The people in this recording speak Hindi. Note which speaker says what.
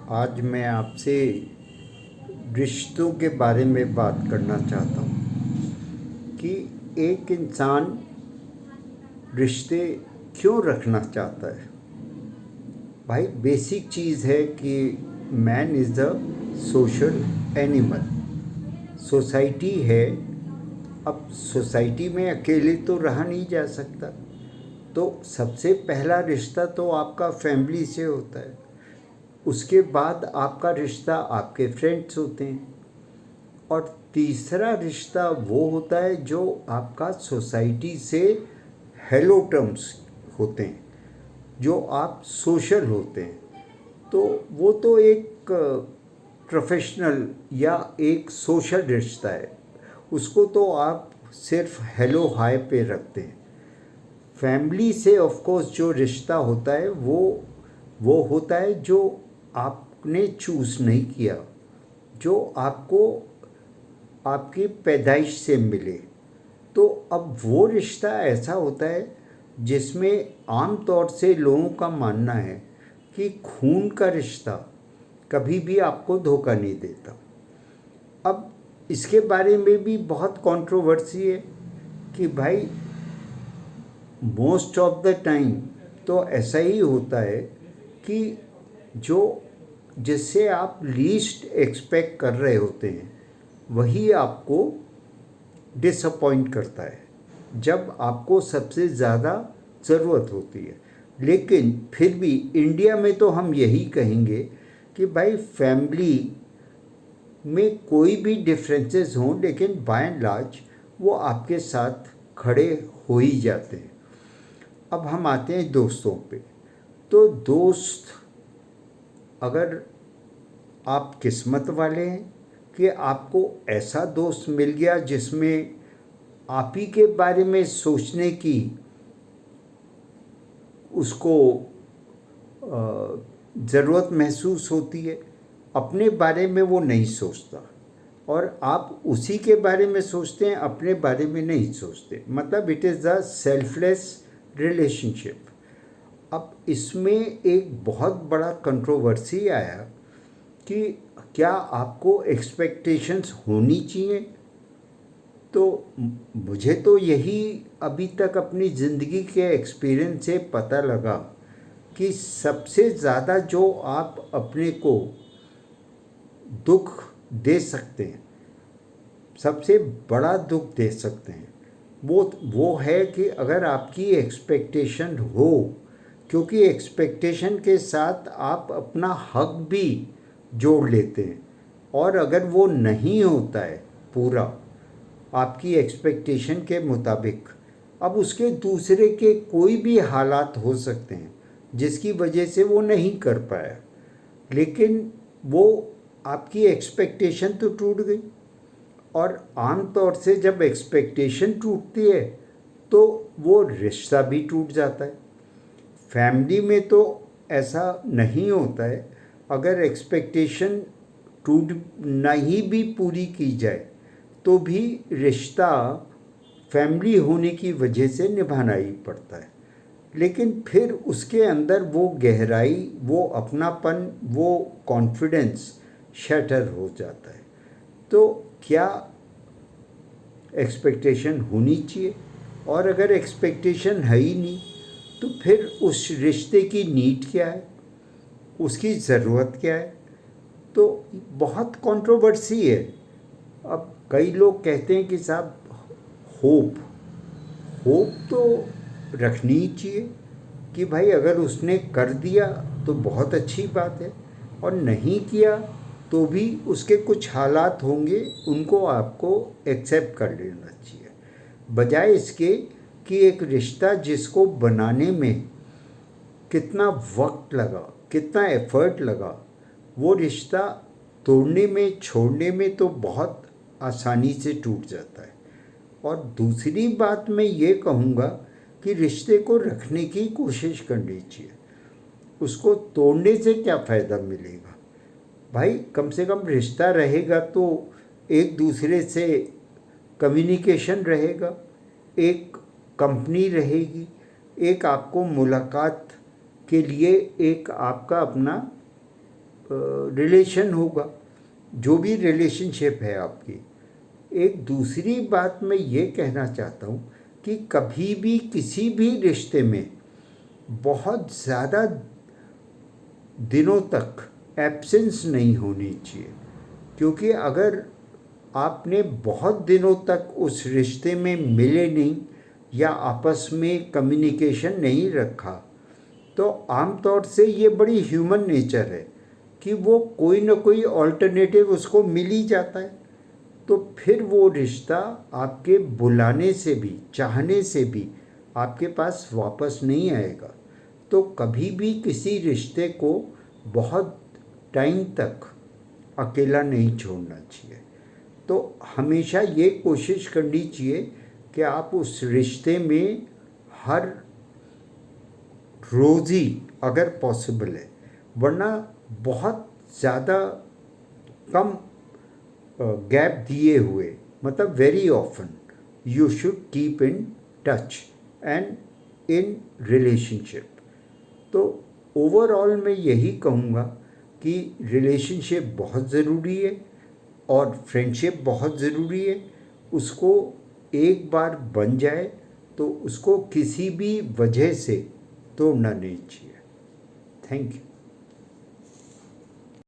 Speaker 1: आज मैं आपसे रिश्तों के बारे में बात करना चाहता हूँ कि एक इंसान रिश्ते क्यों रखना चाहता है। भाई बेसिक चीज़ है कि man is the social animal. Society है। अब सोसाइटी में अकेले तो रहा नहीं जा सकता, तो सबसे पहला रिश्ता तो आपका फैमिली से होता है। उसके बाद आपका रिश्ता आपके फ्रेंड्स होते हैं, और तीसरा रिश्ता वो होता है जो आपका सोसाइटी से हेलो टर्म्स होते हैं, जो आप सोशल होते हैं। तो वो तो एक प्रोफेशनल या एक सोशल रिश्ता है, उसको तो आप सिर्फ हेलो हाय पे रखते हैं। फैमिली से ऑफ कोर्स जो रिश्ता होता है वो होता है जो आपने चूज़ नहीं किया, जो आपको आपकी पैदाइश से मिले। तो अब वो रिश्ता ऐसा होता है जिसमें आम तौर से लोगों का मानना है कि खून का रिश्ता कभी भी आपको धोखा नहीं देता। अब इसके बारे में भी बहुत कंट्रोवर्सी है कि भाई मोस्ट ऑफ द टाइम तो ऐसा ही होता है कि जो जिससे आप लीस्ट एक्सपेक्ट कर रहे होते हैं वही आपको डिसअपॉइंट करता है जब आपको सबसे ज़्यादा ज़रूरत होती है। लेकिन फिर भी इंडिया में तो हम यही कहेंगे कि भाई फैमिली में कोई भी डिफरेंसेस हों, लेकिन बाय एंड लार्ज वो आपके साथ खड़े हो ही जाते हैं। अब हम आते हैं दोस्तों पे। तो दोस्त, अगर आप किस्मत वाले हैं कि आपको ऐसा दोस्त मिल गया जिसमें आप ही के बारे में सोचने की उसको ज़रूरत महसूस होती है, अपने बारे में वो नहीं सोचता, और आप उसी के बारे में सोचते हैं, अपने बारे में नहीं सोचते। मतलब it is the selfless relationship. अब इसमें एक बहुत बड़ा कंट्रोवर्सी आया कि क्या आपको एक्सपेक्टेशंस होनी चाहिए। तो मुझे तो यही अभी तक अपनी ज़िंदगी के एक्सपीरियंस से पता लगा कि सबसे ज़्यादा जो आप अपने को दुख दे सकते हैं, सबसे बड़ा दुख दे सकते हैं, वो है कि अगर आपकी एक्सपेक्टेशन हो, क्योंकि एक्सपेक्टेशन के साथ आप अपना हक भी जोड़ लेते हैं, और अगर वो नहीं होता है पूरा आपकी एक्सपेक्टेशन के मुताबिक, अब उसके दूसरे के कोई भी हालात हो सकते हैं जिसकी वजह से वो नहीं कर पाया, लेकिन वो आपकी एक्सपेक्टेशन तो टूट गई। और आम तौर से जब एक्सपेक्टेशन टूटती है तो वो रिश्ता भी टूट जाता है। फैमिली में तो ऐसा नहीं होता है। अगर एक्सपेक्टेशन टूट नहीं भी पूरी की जाए तो भी रिश्ता फैमिली होने की वजह से निभाना ही पड़ता है। लेकिन फिर उसके अंदर वो गहराई, वो अपनापन, वो कॉन्फिडेंस शैटर हो जाता है। तो क्या एक्सपेक्टेशन होनी चाहिए? और अगर एक्सपेक्टेशन है ही नहीं तो फिर उस रिश्ते की नीड क्या है, उसकी ज़रूरत क्या है? तो बहुत कंट्रोवर्सी है। अब कई लोग कहते हैं कि साहब होप होप तो रखनी ही चाहिए कि भाई अगर उसने कर दिया तो बहुत अच्छी बात है, और नहीं किया तो भी उसके कुछ हालात होंगे, उनको आपको एक्सेप्ट कर लेना चाहिए, बजाय इसके कि एक रिश्ता जिसको बनाने में कितना वक्त लगा, कितना एफर्ट लगा, वो रिश्ता तोड़ने में, छोड़ने में तो बहुत आसानी से टूट जाता है। और दूसरी बात मैं ये कहूँगा कि रिश्ते को रखने की कोशिश करनी चाहिए। उसको तोड़ने से क्या फ़ायदा मिलेगा? भाई कम से कम रिश्ता रहेगा तो एक दूसरे से कम्युनिकेशन रहेगा, एक कंपनी रहेगी, एक आपको मुलाकात के लिए एक आपका अपना रिलेशन होगा, जो भी रिलेशनशिप है आपकी। एक दूसरी बात मैं ये कहना चाहता हूँ कि कभी भी किसी भी रिश्ते में बहुत ज़्यादा दिनों तक एब्सेंस नहीं होनी चाहिए, क्योंकि अगर आपने बहुत दिनों तक उस रिश्ते में मिले नहीं या आपस में कम्युनिकेशन नहीं रखा, तो आमतौर से ये बड़ी ह्यूमन नेचर है कि वो कोई ना कोई ऑल्टरनेटिव उसको मिल ही जाता है। तो फिर वो रिश्ता आपके बुलाने से भी, चाहने से भी आपके पास वापस नहीं आएगा। तो कभी भी किसी रिश्ते को बहुत टाइम तक अकेला नहीं छोड़ना चाहिए। तो हमेशा ये कोशिश करनी चाहिए कि आप उस रिश्ते में हर रोज़ ही अगर पॉसिबल है, वरना बहुत ज़्यादा कम गैप दिए हुए, मतलब very often you should keep in touch and in relationship. तो ओवरऑल मैं यही कहूँगा कि रिलेशनशिप बहुत ज़रूरी है और फ्रेंडशिप बहुत ज़रूरी है। उसको एक बार बन जाए तो उसको किसी भी वजह से तोड़ना नहीं चाहिए। Thank you.